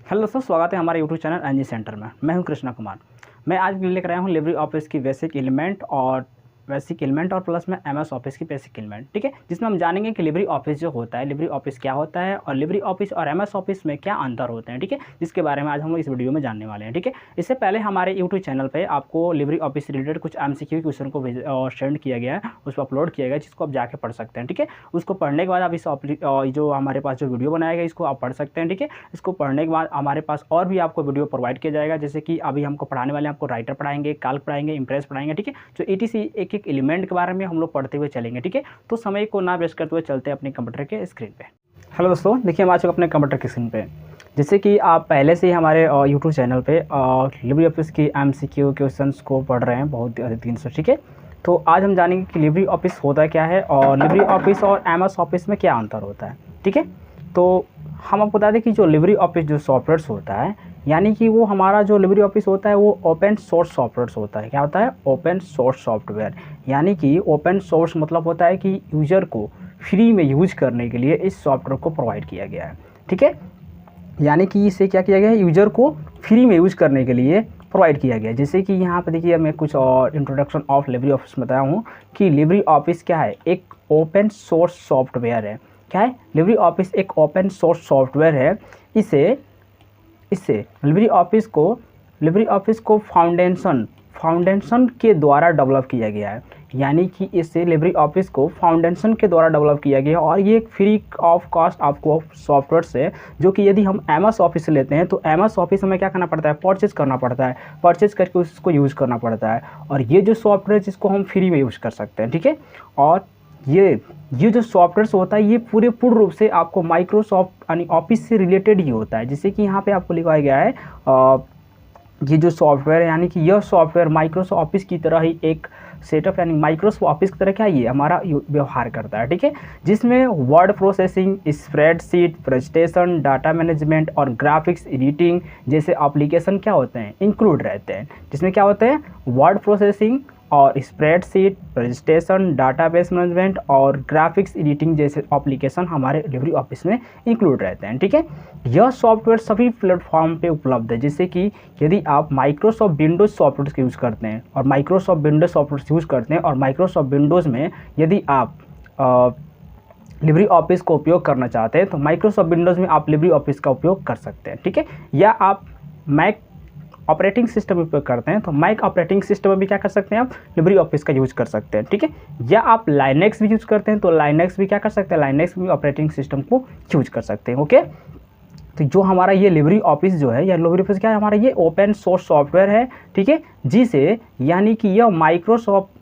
Hello दोस्तों, स्वागत है हमारे यूट्यूब चैनल एनजी सेंटर में। मैं हूं कृष्णा कुमार। मैं आज लेकर आया हूं लिब्रे ऑफिस की बेसिक एलिमेंट और प्लस में एमएस ऑफिस की बेसिक एलिमेंट। ठीक है, जिसमें हम जानेंगे कि लिब्रे ऑफिस जो होता है, लिब्रे ऑफिस क्या होता है और लिब्रे ऑफिस और एमएस ऑफिस में क्या अंतर होते हैं। ठीक है, जिसके बारे में आज हम इस वीडियो में जानने वाले हैं। ठीक है, इससे पहले हमारे यूट्यूब चैनल पर आपको लिब्रे ऑफिस से रिलेटेड कुछ एमसीक्यू क्वेश्चन को सेंड किया गया है, उस पर अपलोड किया गया है, जिसको आप जाके पढ़ सकते हैं। ठीक है, उसको पढ़ने के बाद आप इस जो हमारे पास जो वीडियो बनाया गया इसको आप पढ़ सकते हैं। ठीक है, इसको पढ़ने के बाद हमारे पास और भी आपको वीडियो प्रोवाइड किया जाएगा, जैसे कि अभी हमको पढ़ाने वाले हैं, आपको राइटर पढ़ाएंगे, काल्क पढ़ाएंगे, इंप्रेस पढ़ाएंगे। ठीक है, जो ETC एक एक एलिमेंट के बारे में हम लोग पढ़ते हुए चलेंगे। ठीक है, तो समय को ना वेस्ट करते हुए चलते हैं अपने कंप्यूटर के स्क्रीन पे। हेलो दोस्तों, देखिए हम आ चुके अपने कंप्यूटर के स्क्रीन पे। जैसे कि आप पहले से ही हमारे यूट्यूब चैनल पे लिब्रे ऑफिस की MCQ क्वेश्चंस को पढ़ रहे हैं बहुत दिन से। ठीक है, तो आज हम जानेंगे कि लिब्रे ऑफिस होता क्या है और लिब्रे ऑफिस और एमएस ऑफिस में क्या अंतर होता है। ठीक है, तो हम आपको बता दें कि जो लिब्रे ऑफिस जो सॉफ्टवेयर्स होता है, यानी कि वो हमारा जो लिब्रे ऑफिस होता है वो ओपन सोर्स सॉफ्टवेयर्स होता है। क्या होता है? Open source software. यानी कि ओपन सोर्स मतलब होता है कि यूज़र को फ्री में यूज करने के लिए इस सॉफ्टवेयर को प्रोवाइड किया गया है। ठीक है, यानी कि इसे क्या किया गया है, यूज़र को फ्री में यूज करने के लिए प्रोवाइड किया गया है। जैसे कि यहाँ पे देखिए मैं कुछ और इंट्रोडक्शन ऑफ लिब्रे ऑफिस बताया हूँ कि लिब्रे ऑफिस क्या है, एक ओपन सोर्स सॉफ्टवेयर है। क्या है? लिब्रे ऑफिस एक ओपन सोर्स सॉफ्टवेयर है। इससे लिब्रे ऑफिस को फाउंडेशन के द्वारा डेवलप किया गया है। यानी कि इससे लिब्रे ऑफिस को फाउंडेशन के द्वारा डेवलप किया गया है और ये एक फ्री ऑफ कॉस्ट आपको सॉफ्टवेयर से, जो कि यदि हम एमएस ऑफिस से लेते हैं तो एमएस ऑफिस में क्या करना पड़ता है, परचेज करना पड़ता है, परचेज करके उसको यूज़ करना पड़ता है। और ये जो सॉफ्टवेयर जिसको हम फ्री में यूज़ कर सकते हैं। ठीक है, और ये जो सॉफ्टवेयर होता है ये पूर्ण रूप से आपको माइक्रोसॉफ्ट यानी ऑफिस से रिलेटेड ही होता है। जैसे कि यहाँ पे आपको लिखवाया गया है ये जो सॉफ्टवेयर है, यानी कि यह सॉफ्टवेयर माइक्रोसॉफ्ट ऑफिस की तरह ही एक सेटअप, यानी माइक्रोसॉफ्ट ऑफिस की तरह क्या ये हमारा व्यवहार करता है। ठीक है, जिसमें word processing, spreadsheet, presentation, data management और ग्राफिक्स एडिटिंग जैसे एप्लीकेशन क्या होते हैं, इंक्लूड रहते हैं। जिसमें क्या होते हैं, वर्ड प्रोसेसिंग और स्प्रेडशीट, प्रेजेंटेशन, डाटाबेस मैनेजमेंट और ग्राफिक्स एडिटिंग जैसे एप्लीकेशन हमारे लिब्रे ऑफिस में इंक्लूड रहते हैं। ठीक है, यह सॉफ्टवेयर सभी प्लेटफॉर्म पे उपलब्ध है। जैसे कि यदि आप माइक्रोसॉफ्ट विंडोज़ सॉफ्टवेयर यूज़ करते हैं और माइक्रोसॉफ्ट विंडोज़ सॉफ्टवेयर यूज़ करते हैं और माइक्रोसॉफ्ट विंडोज़ में यदि आप लिब्रे ऑफिस को उपयोग करना चाहते हैं तो माइक्रोसॉफ्ट विंडोज़ में आप लिब्रे ऑफिस का उपयोग कर सकते हैं। ठीक है, या आप मैक ऑपरेटिंग सिस्टम उपयोग करते हैं तो मैक ऑपरेटिंग सिस्टम में भी क्या कर सकते हैं, आप लिब्रे ऑफिस का यूज़ कर सकते हैं। ठीक है, या आप लाइनेक्स भी यूज़ करते हैं तो लाइनेक्स भी क्या कर सकते हैं, लाइनेक्स भी ऑपरेटिंग सिस्टम को यूज कर सकते हैं। ओके, तो जो हमारा ये लिब्रे ऑफिस जो है, या लिब्रे ऑफिस क्या है, हमारा ये ओपन सोर्स सॉफ्टवेयर है। ठीक है, जिसे यानी कि यह माइक्रोसॉफ्ट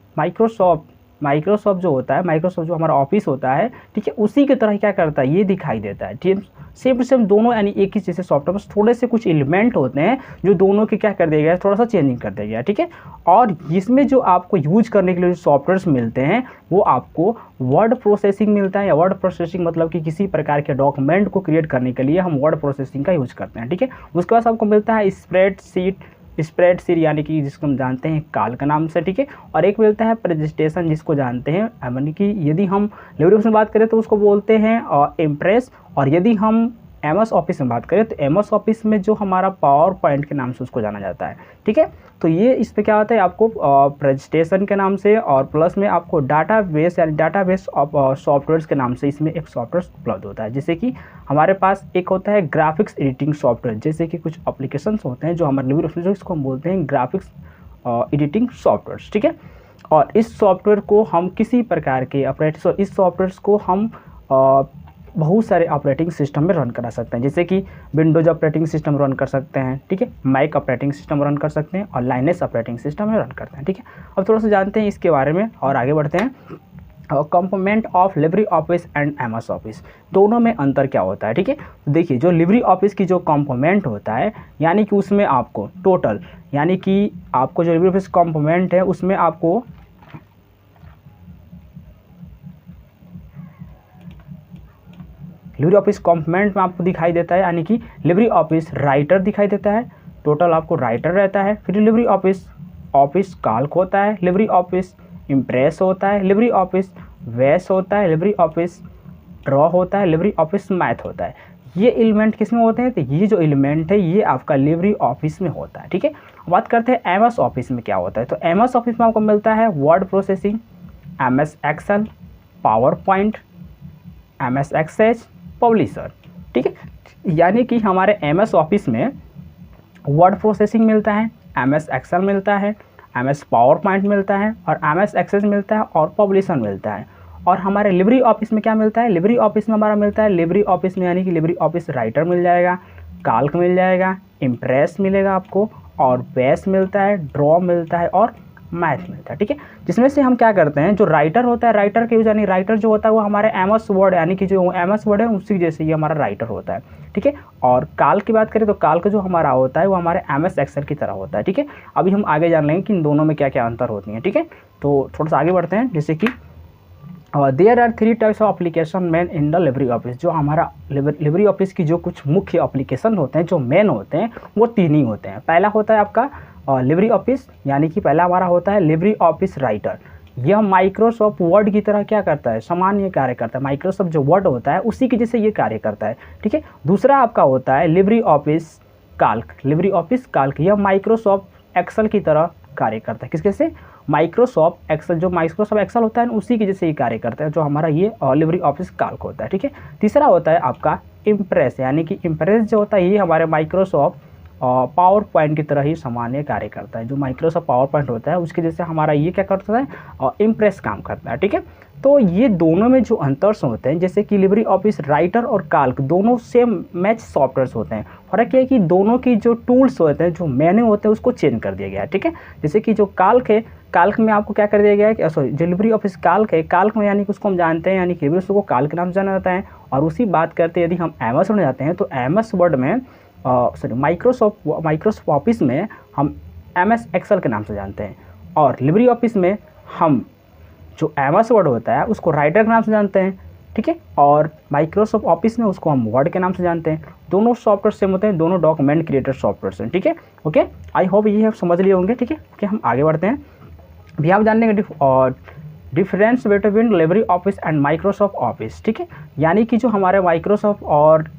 जो होता है, माइक्रोसॉफ्ट जो हमारा ऑफिस होता है, ठीक है, उसी की तरह क्या करता है, ये दिखाई देता है। ठीक है, सेम दोनों यानी एक ही जैसे सॉफ्टवेयर, बस थोड़े से कुछ एलिमेंट होते हैं जो दोनों के क्या कर दिया गया है, थोड़ा सा चेंजिंग कर दिया गया है। ठीक है, और इसमें जो आपको यूज करने के लिए जो सॉफ्टवेयर्स मिलते हैं वो आपको वर्ड प्रोसेसिंग मिलता है। या वर्ड प्रोसेसिंग मतलब कि किसी प्रकार के डॉक्यूमेंट को क्रिएट करने के लिए हम वर्ड प्रोसेसिंग का यूज करते हैं। ठीक है, उसके बाद आपको मिलता है स्प्रेडशीट यानी कि जिसको हम जानते हैं काल का नाम से। ठीक है, और एक मिलता है प्रेजेंटेशन जिसको जानते हैं, यानी कि यदि हम लिब्रे ऑफिस में बात करें तो उसको बोलते हैं इम्प्रेस। और यदि हम एमएस ऑफिस में बात करें तो एमएस ऑफिस में जो हमारा पावर पॉइंट के नाम से उसको जाना जाता है। ठीक है, तो ये इस पर क्या होता है, आपको प्रेजेंटेशन के नाम से और प्लस में आपको डाटाबेस यानी डाटाबेस सॉफ्टवेयर्स के नाम से इसमें एक सॉफ्टवेयर उपलब्ध होता है। जैसे कि हमारे पास एक होता है ग्राफिक्स एडिटिंग सॉफ्टवेयर, जैसे कि कुछ एप्लीकेशंस होते हैं जो हमारे लिब्रे ऑफिस में, इसको हम बोलते हैं ग्राफिक्स एडिटिंग सॉफ्टवेयर। ठीक है, और इस सॉफ्टवेयर को हम किसी प्रकार के इस सॉफ्टवेयर को हम बहुत सारे ऑपरेटिंग सिस्टम में रन करा सकते हैं। जैसे कि विंडोज ऑपरेटिंग सिस्टम रन कर सकते हैं। ठीक है, मैक ऑपरेटिंग सिस्टम रन कर सकते हैं और लाइनेक्स ऑपरेटिंग सिस्टम में रन करते हैं। ठीक है, अब थोड़ा सा जानते हैं इसके बारे में और आगे बढ़ते हैं। Component of Libre office and MS office, दोनों में अंतर क्या होता है। ठीक है, तो देखिए जो लिब्रे ऑफिस की जो कंपोनेंट होता है, यानी कि उसमें आपको टोटल, यानी कि आपको जो लिब्रे ऑफिस कंपोनेंट है उसमें आपको लिब्रे ऑफिस कंपोनेंट में आपको दिखाई देता है, यानी कि लिब्रे ऑफिस राइटर दिखाई देता है, टोटल आपको राइटर रहता है। फिर लिब्रे ऑफिस काल्क होता है, लिब्रे ऑफिस इम्प्रेस होता है, लिब्रे ऑफिस वेस होता है, लिब्रे ऑफिस ड्रॉ होता है, लिब्रे ऑफिस मैथ होता है। ये एलिमेंट किस में होते हैं, तो ये जो एलिमेंट है ये आपका लिब्रे ऑफिस में होता है। ठीक है, बात करते हैं एमएस ऑफिस में क्या होता है। तो एमएस ऑफिस में आपको मिलता है word processing, MS Excel, PowerPoint, MS Access, Publisher. ठीक है, यानी कि हमारे एमएस ऑफिस में वर्ड प्रोसेसिंग मिलता है, एमएस एक्सेल मिलता है, एमएस पावर पॉइंट मिलता है और एमएस एक्सेस मिलता है और पब्लिशर मिलता है। और हमारे लिब्रे ऑफिस में क्या मिलता है, लिब्रे ऑफिस में हमारा मिलता है, लिब्रे ऑफिस में यानी कि लिब्रे ऑफिस राइटर मिल जाएगा, काल्क मिल जाएगा, इम्प्रेस मिलेगा आपको, और बेस मिलता है, ड्रॉ मिलता है और मैथ मिलता है। ठीक है, जिसमें से हम क्या करते हैं, जो राइटर होता है, राइटर के यूज यानी राइटर जो होता है वो हमारे एमएस वर्ड यानी कि जो एमएस वर्ड है उसी जैसे ये हमारा राइटर होता है। ठीक है, और काल्क की बात करें तो काल्क जो हमारा होता है वो हमारे एमएस एक्सेल की तरह होता है। ठीक है, अभी हम आगे जान लेंगे कि इन दोनों में क्या क्या अंतर होती हैं। ठीक है, तो थोड़ा सा आगे बढ़ते हैं। जैसे कि there are 3 types of application main in the LibreOffice. जो हमारा लिब्रे ऑफिस की जो कुछ मुख्य एप्लीकेशन होते हैं, जो मेन होते हैं, वो 3 ही होते हैं। पहला होता है आपका लिब्रे ऑफिस, यानी कि पहला हमारा होता है लिब्रे ऑफिस राइटर। यह माइक्रोसॉफ्ट वर्ड की तरह क्या करता है, समान ये कार्य करता है। माइक्रोसॉफ्ट जो वर्ड होता है उसी की जैसे ये कार्य करता है। ठीक है, दूसरा आपका होता है लिब्रे ऑफिस काल्क। लिब्रे ऑफिस काल्क यह माइक्रोसॉफ्ट एक्सेल की तरह कार्य करता है। किसके से, माइक्रोसॉफ्ट एक्सेल, जो माइक्रोसॉफ्ट एक्सेल होता है उसी की जैसे ही कार्य करता है, जो हमारा ये लिब्रे ऑफिस काल्क होता है। ठीक है, तीसरा होता है आपका इम्प्रेस, यानी कि इम्प्रेस जो होता है ये हमारे माइक्रोसॉफ्ट पावर पॉइंट की तरह ही सामान्य कार्य करता है। जो माइक्रोसॉफ्ट पावर पॉइंट होता है उसके जैसे हमारा ये क्या करता है, इम्प्रेस काम करता है। ठीक है, तो ये दोनों में जो अंतर्स होते हैं, जैसे कि लिब्रे ऑफिस राइटर और काल्क दोनों सेम मैच सॉफ्टवेयर्स होते हैं। फर्क ये है कि दोनों की जो टूल्स होते हैं, जो मेन्यू होते हैं, उसको चेंज कर दिया गया है। ठीक है, जैसे कि जो काल्क है, काल्क में आपको क्या कर दिया गया है कि सॉरी जो लिब्रे ऑफिस काल्क है, काल्क में यानी कि उसको हम जानते हैं, यानी कि लिब्रे को काल्क के नाम से जाना जाता है। और उसी बात करते हैं यदि हम एमएस वर्ड जाते हैं तो एमएस वर्ड में सॉरी माइक्रोसॉफ्ट ऑफिस में हम एमएस एक्सेल के नाम से जानते हैं, और लिब्रे ऑफिस में हम जो एमएस वर्ड होता है उसको राइटर के नाम से जानते हैं। ठीक है, और माइक्रोसॉफ्ट ऑफिस में उसको हम वर्ड के नाम से जानते हैं। दोनों सॉफ्टवेयर सेम होते हैं, दोनों डॉक्यूमेंट क्रिएटर सॉफ्टवेयर हैं। ठीक है, ओके, आई होप ये आप समझ लिए होंगे। ठीक है, ओके, हम आगे बढ़ते हैं। अभी आप जानने का difference between Libre office and Microsoft office. ठीक है, यानी कि जो हमारे माइक्रोसॉफ्ट और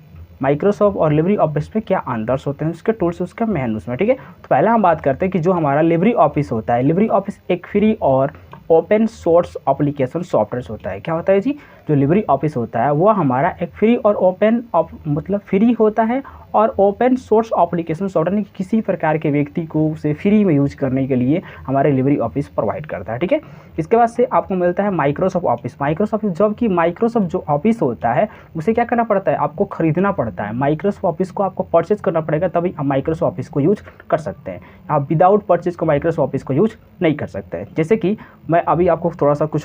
लिब्रे ऑफिस में क्या अंतर्स होते हैं, उसके टूल्स, उसके मेन्यूज में। ठीक है, तो पहले हम बात करते हैं कि जो हमारा लिब्रे ऑफिस होता है, लिब्रे ऑफिस एक फ्री और ओपन सोर्स एप्लीकेशन सॉफ्टवेयर होता है। क्या होता है जी, जो लिब्रे ऑफिस होता है वो हमारा एक फ्री और ओपन मतलब फ्री होता है और ओपन सोर्स एप्लीकेशन सॉफ्टवेयर, यानी किसी प्रकार के व्यक्ति को उसे फ्री में यूज करने के लिए हमारे लिब्रे ऑफिस प्रोवाइड करता है। ठीक है, इसके बाद से आपको मिलता है माइक्रोसॉफ्ट ऑफिस। माइक्रोसॉफ्ट जब कि माइक्रोसॉफ्ट जो ऑफिस होता है उसे क्या करना पड़ता है, आपको खरीदना पड़ता है। माइक्रोसॉफ्ट ऑफिस को आपको परचेज करना पड़ेगा, तभी आप माइक्रोसॉफ्ट ऑफिस को यूज कर सकते हैं। आप विदाउट परचेज को माइक्रोसॉफ्ट ऑफिस को यूज नहीं कर सकते हैं। जैसे कि मैं अभी आपको थोड़ा सा कुछ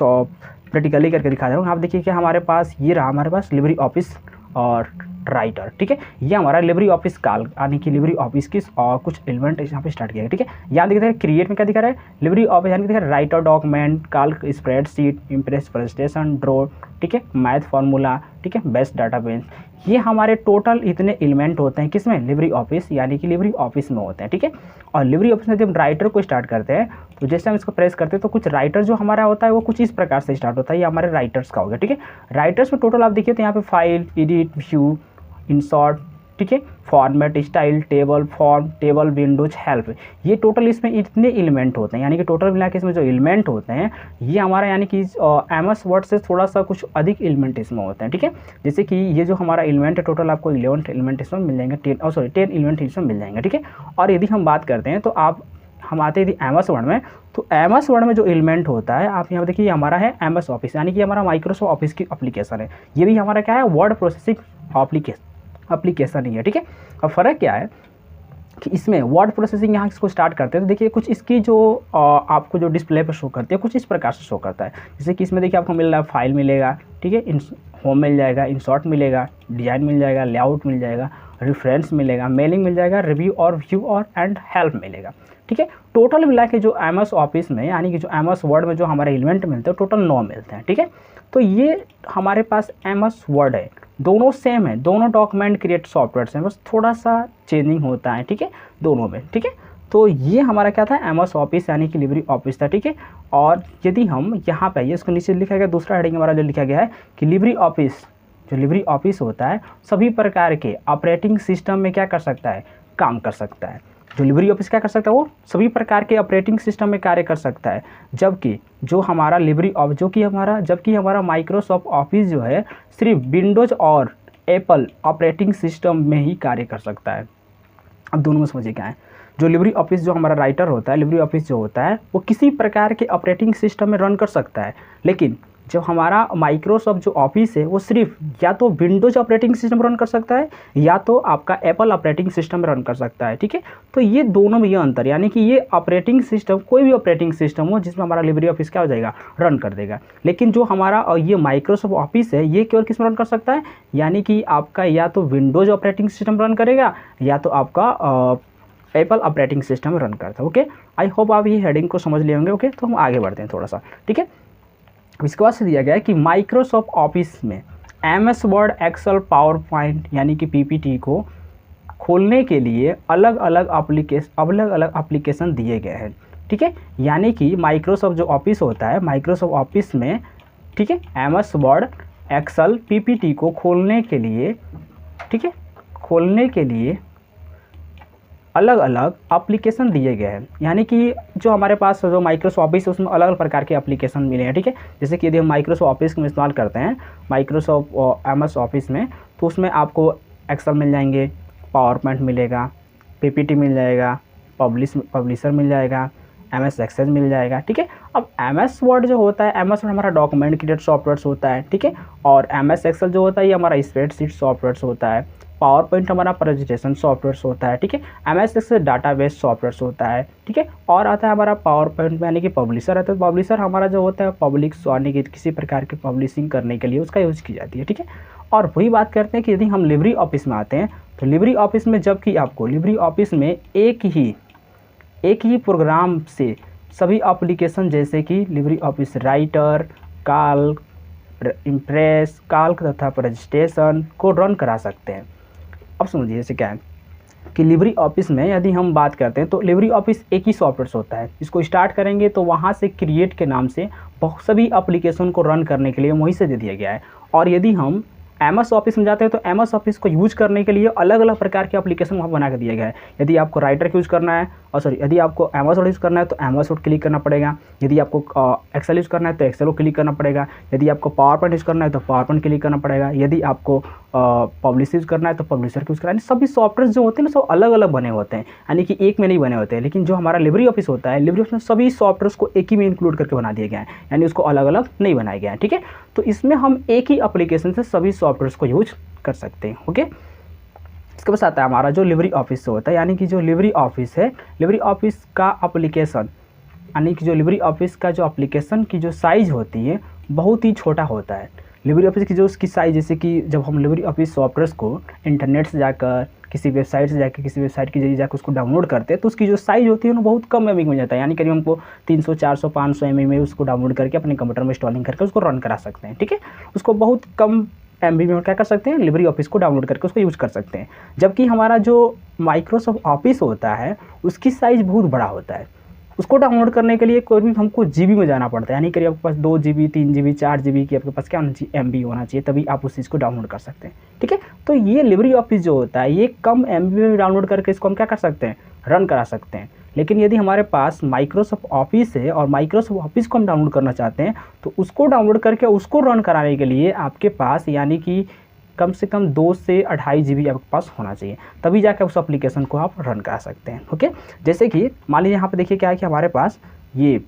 प्रैक्टिकली करके दिखा रहा हूँ। आप देखिए कि हमारे पास ये रहा, हमारे पास लिब्रे ऑफिस और राइटर। ठीक है, ये हमारा लिब्रे ऑफिस काल्क यानी कि लिब्रे ऑफिस की कुछ एलिमेंट यहाँ पे स्टार्ट किया है। ठीक है, यहाँ दिखा है क्रिएट में क्या दिखा रहा है, लिब्रे ऑफिस यानी कि दिखा है राइटर, डॉक्यूमेंट, काल्क, स्प्रेडशीट, इम्प्रेस, प्रेजेंटेशन, ड्रॉ, ठीक है, मैथ फार्मूला, ठीक है, बेस्ट डाटाबेस। ये हमारे टोटल इतने एलिमेंट होते हैं किसमें, लिब्रे ऑफिस यानी कि लिब्रे ऑफिस में होते हैं। ठीक है, और लिब्रे ऑफिस में जब हम राइटर को स्टार्ट करते हैं तो जैसे हम इसको प्रेस करते हैं तो कुछ राइटर जो हमारा होता है वो कुछ इस प्रकार से स्टार्ट होता है। ये हमारे राइटर्स का हो गया। ठीक है, राइटर्स में टोटल आप देखिए तो यहाँ पे फाइल, एडिट, व्यू, इंसर्ट, ठीक है, format, style, table, form, table, Windows, help, ये टोटल इसमें इतने एलिमेंट होते हैं। यानी कि टोटल मिला के इसमें जो एलिमेंट होते हैं ये हमारा यानी कि एमएस वर्ड से थोड़ा सा कुछ अधिक एलिमेंट इसमें होते हैं। ठीक है, जैसे कि ये जो हमारा एलिमेंट है टोटल आपको 11 एलिमेंट इसमें मिल जाएंगे, 10 एलिमेंट इसमें मिल जाएंगे। ठीक है, और यदि हम बात करते हैं तो हम आते हैं यदि एमएस वर्ड में, तो एमएस वर्ड में जो एलिमेंट होता है आप यहाँ देखिए, ये हमारा है एमएस ऑफिस यानी कि हमारा माइक्रोसॉफ्ट ऑफिस की एप्लीकेशन है। ये भी हमारा क्या है, वर्ड प्रोसेसिंग एप्लीकेशन ही है। ठीक है, अब फ़र्क क्या है कि इसमें वर्ड प्रोसेसिंग यहाँ इसको स्टार्ट करते हैं तो देखिए कुछ इसकी जो आपको जो डिस्प्ले पर शो करती है कुछ इस प्रकार से शो करता है। जैसे कि इसमें देखिए आपको मिल रहा है फाइल मिलेगा, ठीक है, होम मिल जाएगा, इंसर्ट मिलेगा, डिज़ाइन मिल जाएगा, लेआउट मिल जाएगा, रेफरेंस मिलेगा, मेलिंग मिल जाएगा, रिव्यू और व्यू और एंड हेल्प मिलेगा। ठीक है, टोटल मिला के जो एमएस ऑफिस में यानी कि जो एमएस वर्ड में जो हमारे एलिमेंट मिलते हैं टोटल 9 मिलते हैं। ठीक है, तो ये हमारे पास एमएस वर्ड है, दोनों सेम है, दोनों डॉक्यूमेंट क्रिएट सॉफ्टवेयर हैं, बस थोड़ा सा चेंजिंग होता है। ठीक है, दोनों में। ठीक है, तो ये हमारा क्या था, एमएस ऑफिस यानी कि लिब्रे ऑफिस था। ठीक है, और यदि हम यहाँ पे इसको नीचे लिखा गया दूसरा हेडिंग हमारा जो लिखा गया है कि लिब्रे ऑफिस जो लिब्रे ऑफिस होता है सभी प्रकार के ऑपरेटिंग सिस्टम में क्या कर सकता है, काम कर सकता है। जो लिब्रे ऑफिस क्या कर सकता है, वो सभी प्रकार के ऑपरेटिंग सिस्टम में कार्य कर सकता है। जबकि जो हमारा जबकि हमारा माइक्रोसॉफ्ट ऑफिस जो है सिर्फ विंडोज़ और एप्पल ऑपरेटिंग सिस्टम में ही कार्य कर सकता है। अब दोनों में समझिए क्या है। जो लिब्रे ऑफिस जो हमारा राइटर होता है, लिब्रे ऑफिस जो होता है वो किसी प्रकार के ऑपरेटिंग सिस्टम में रन कर सकता है, लेकिन जो हमारा माइक्रोसॉफ्ट जो ऑफिस है वो सिर्फ या तो विंडोज़ ऑपरेटिंग सिस्टम रन कर सकता है या तो आपका एप्पल ऑपरेटिंग सिस्टम रन कर सकता है। ठीक है, तो ये दोनों में ये अंतर, यानी कि ये ऑपरेटिंग सिस्टम कोई भी ऑपरेटिंग सिस्टम हो जिसमें हमारा लिब्रे ऑफिस क्या हो जाएगा, रन कर देगा। लेकिन जो हमारा ये माइक्रोसॉफ्ट ऑफिस है ये केवल किस में रन कर सकता है, यानी कि आपका या तो विंडोज़ ऑपरेटिंग सिस्टम रन करेगा या तो आपका एप्पल ऑपरेटिंग सिस्टम रन करता है। ओके, आई होप आप ये हेडिंग को समझ लिए होंगे। ओके, तो हम आगे बढ़ते हैं थोड़ा सा। ठीक है, इसके बाद से दिया गया है कि माइक्रोसॉफ्ट ऑफिस में MS Word, Excel, PowerPoint यानी कि PPT को खोलने के लिए अलग अलग एप्लीकेशन दिए गए हैं। ठीक है, यानी कि माइक्रोसॉफ्ट जो ऑफिस होता है, माइक्रोसॉफ्ट ऑफिस में ठीक है MS वर्ड, एक्सेल, PPT को खोलने के लिए ठीक है अलग अलग एप्लीकेशन दिए गए हैं। यानी कि जो हमारे पास जो माइक्रोसॉफ्ट ऑफिस है उसमें अलग अलग प्रकार के एप्लीकेशन मिले हैं। ठीक है, जैसे कि यदि हम माइक्रोसॉफ्ट ऑफिस में इस्तेमाल करते हैं, माइक्रोसॉफ्ट MS ऑफिस में, तो उसमें आपको एक्सेल मिल जाएंगे, पावर पॉइंट मिलेगा, PPT मिल जाएगा, पब्लिशर मिल जाएगा, MS एक्सेल मिल जाएगा। ठीक है, अब MS वर्ड जो होता है, MS वर्ड हमारा डॉक्यूमेंट क्रिएट सॉफ्टवेयर होता है। ठीक है, और MS एक्सेल जो होता है ये हमारा स्प्रेडशीट सॉफ्टवेयर होता है। पावर पॉइंट हमारा प्रेजेंटेशन सॉफ्टवेयर होता है। ठीक है, MS एक्सेल डाटाबेस सॉफ्टवेयर होता है। ठीक है, और आता है हमारा पावर पॉइंट में यानी कि पब्लिशर आता है। पब्लिशर हमारा जो होता है पब्लिक यानी कि किसी प्रकार की पब्लिशिंग करने के लिए उसका यूज़ की जाती है। ठीक है, और वही बात करते हैं कि यदि हम लिब्रे ऑफिस में आते हैं तो लिब्रे ऑफिस में जबकि आपको लिब्रे ऑफिस में एक ही प्रोग्राम से सभी एप्लीकेशन जैसे कि Libre office writer, Calc, impress, Calc तथा प्रेजेंटेशन को रन करा सकते हैं। अब समझिए जैसे क्या है कि लिब्रे ऑफिस में यदि हम बात करते हैं तो लिब्रे ऑफिस एक ही सॉफ्टवेयर होता है। इसको स्टार्ट करेंगे तो वहाँ से क्रिएट के नाम से बहुत सभी एप्लीकेशन को रन करने के लिए वहीं से दे दिया गया है। और यदि हम MS ऑफिस में जाते हैं तो MS ऑफिस को यूज करने के लिए अलग अलग प्रकार के एप्लीकेशन वहाँ बना के दिया गया है। यदि आपको राइटर यूज़ करना है यदि आपको MS वर्ड यूज़ करना है तो MS वर्ड क्लिक करना पड़ेगा। यदि आपको एक्सेल यूज़ करना है तो एक्सेल को क्लिक करना पड़ेगा। यदि आपको पावर पॉइंट यूज़ करना है तो पावर पॉइंट क्लिक करना पड़ेगा। यदि आपको पब्लिश यूज़ करना है तो पब्लिशर यूज़ करना है। सभी सॉफ्टवेयर जो होते हैं ना सब अलग अलग बने होते हैं, यानी कि एक में नहीं बने होते हैं। लेकिन जो हमारा लिब्रे ऑफिस होता है, लिब्रे ऑफिस में सभी सॉफ्टवेयर को एक ही में इंक्लूड करके बना दिया गया है, यानी उसको अलग अलग नहीं बनाया गया है। ठीक है, तो इसमें हम एक ही एप्लीकेशन से सभी सॉफ्टवेयर को यूज कर सकते हैं। ओके, इसके बाद आता है हमारा जो लिब्रे ऑफिस होता है, यानी कि जो लिब्रे ऑफिस है, लिब्रे ऑफिस का एप्लीकेशन यानी कि जो लिब्रे ऑफिस का जो एप्लीकेशन की जो साइज़ होती है बहुत ही छोटा होता है। लिब्रे ऑफिस की जो उसकी साइज़, जैसे कि जब हम लिब्रे ऑफिस सॉफ्टवेयर को इंटरनेट से जाकर किसी वेबसाइट से जाकर किसी वेबसाइट के जरिए जाकर उसको डाउनलोड करते हैं तो उसकी जो साइज़ होती है वो बहुत कम एमबी में मिल जाता है, यानी करीब हमको 300, 400, 500 एमबी में उसको डाउनलोड करके अपने कंप्यूटर में इंस्टॉलिंग करके उसको रन करा सकते हैं। ठीक है, उसको बहुत कम एमबी में क्या कर सकते हैं, लिब्रे ऑफिस को डाउनलोड करके उसको यूज़ कर सकते हैं। जबकि हमारा जो माइक्रोसॉफ्ट ऑफिस होता है उसकी साइज़ बहुत बड़ा होता है। उसको डाउनलोड करने के लिए कोई भी हमको जीबी में जाना पड़ता है, यानी करीब आपके पास 2 GB, 3 GB, 4 GB की आपके पास क्या होना चाहिए, एमबी होना चाहिए, तभी आप उस चीज़ को डाउनलोड कर सकते हैं। ठीक है, तो ये लिब्रे ऑफिस जो होता है ये कम एमबी में डाउनलोड करके इसको हम क्या कर सकते हैं, रन करा सकते हैं। लेकिन यदि हमारे पास माइक्रोसॉफ्ट ऑफिस है और माइक्रोसॉफ्ट ऑफिस को हम डाउनलोड करना चाहते हैं तो उसको डाउनलोड करके उसको रन कराने के लिए आपके पास यानी कि कम से कम 2 से 2.5 GB आपके पास होना चाहिए, तभी जाकर उस एप्लीकेशन को आप रन करा सकते हैं। ओके, जैसे कि मान लीजिए यहाँ पे देखिए क्या है कि हमारे पास ये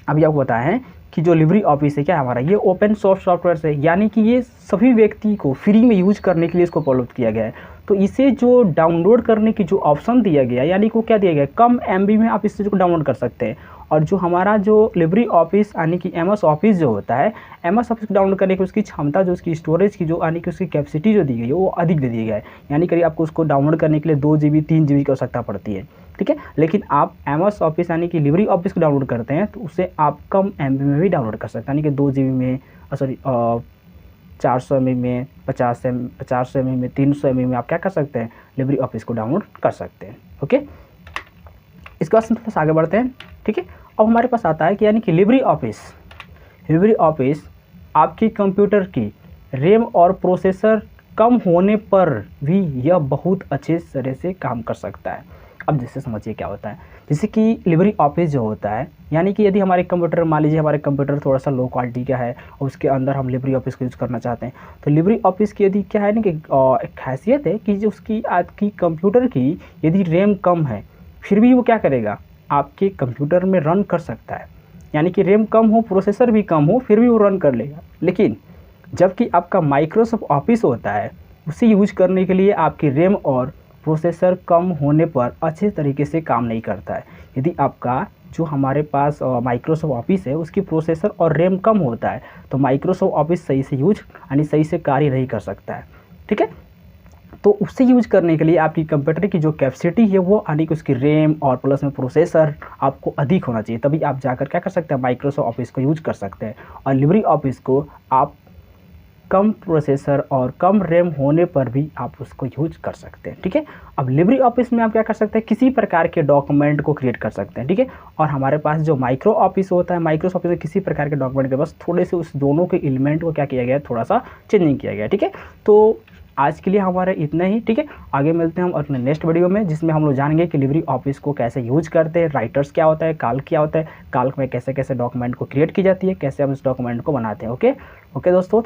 अभी आपको बताया है कि जो लिब्रे ऑफिस है क्या हमारा ये ओपन सोर्स सॉफ्टवेयर है, यानी कि ये सभी व्यक्ति को फ्री में यूज करने के लिए इसको उपलब्ध किया गया है। तो इसे जो डाउनलोड करने की जो ऑप्शन दिया गया यानी कि वो क्या दिया गया, कम एमबी में आप इस चीज़ को डाउनलोड कर सकते हैं। और जो हमारा जो लिब्रे ऑफिस यानी कि MS ऑफिस जो होता है, MS ऑफिस को डाउनलोड करने की उसकी क्षमता जो उसकी स्टोरेज की जो यानी कि उसकी कैपेसिटी जो दी गई है वो अधिक दे दी गया है, यानी करीब आपको उसको डाउनलोड करने के लिए 2 GB 3 GB की आवश्यकता पड़ती है। ठीक है, लेकिन आप MS ऑफिस यानी कि लिब्रे ऑफिस को डाउनलोड करते हैं तो उसे आप कम एमबी में भी डाउनलोड कर सकते हैं, यानी कि 2 GB में 400 MB में 50 MB में 300 MB में आप क्या कर सकते हैं, लिब्रे ऑफिस को डाउनलोड कर सकते हैं। ओके, इसके बाद थोड़ा सा आगे बढ़ते हैं। ठीक है, अब हमारे पास आता है कि यानी कि लिब्रे ऑफिस आपकी कंप्यूटर की रैम और प्रोसेसर कम होने पर भी यह बहुत अच्छे तरह से काम कर सकता है। अब जैसे समझिए क्या होता है, जैसे कि लिब्रे ऑफिस जो होता है, यानी कि यदि हमारे कंप्यूटर, मान लीजिए हमारे कंप्यूटर थोड़ा सा लो क्वालिटी का है और उसके अंदर हम लिब्रे ऑफिस को यूज़ करना चाहते हैं, तो लिब्रे ऑफिस की यदि क्या है ना कि एक खासियत है कि जो उसकी आपकी कंप्यूटर की यदि रैम कम है फिर भी वो क्या करेगा, आपके कंप्यूटर में रन कर सकता है। यानी कि रैम कम हो, प्रोसेसर भी कम हो, फिर भी वो रन कर लेगा। लेकिन जबकि आपका माइक्रोसॉफ्ट ऑफिस होता है, उसे यूज करने के लिए आपकी रैम और प्रोसेसर कम होने पर अच्छे तरीके से काम नहीं करता है। यदि आपका जो हमारे पास माइक्रोसॉफ्ट ऑफिस है उसकी प्रोसेसर और रैम कम होता है तो माइक्रोसॉफ्ट ऑफिस सही से यूज यानी सही से कार्य नहीं कर सकता है। ठीक है, तो उससे यूज करने के लिए आपकी कंप्यूटर की जो कैपेसिटी है वो यानी कि उसकी रैम और प्लस में प्रोसेसर आपको अधिक होना चाहिए, तभी आप जाकर क्या कर सकते हैं, माइक्रोसॉफ्ट ऑफिस को यूज कर सकते हैं। और लिब्रे ऑफिस को आप कम प्रोसेसर और कम रैम होने पर भी आप उसको यूज कर सकते हैं। ठीक है, अब लिब्रे ऑफिस में आप क्या कर सकते हैं, किसी प्रकार के डॉक्यूमेंट को क्रिएट कर सकते हैं। ठीक है, और हमारे पास जो माइक्रो ऑफिस होता है, माइक्रोसॉफ्ट ऑफिस में किसी प्रकार के डॉक्यूमेंट के बस थोड़े से उस दोनों के एलिमेंट को क्या किया गया है, थोड़ा सा चेंजिंग किया गया है। ठीक है, तो आज के लिए हमारा इतना ही। ठीक है, आगे मिलते हैं हम अपने नेक्स्ट वीडियो में, जिसमें हम लोग जानेंगे कि लिब्रे ऑफिस को कैसे यूज करते हैं, राइटर्स क्या होता है, काल्क क्या होता है, काल्क में कैसे कैसे डॉक्यूमेंट को क्रिएट की जाती है, कैसे हम इस डॉक्यूमेंट को बनाते हैं। ओके दोस्तों।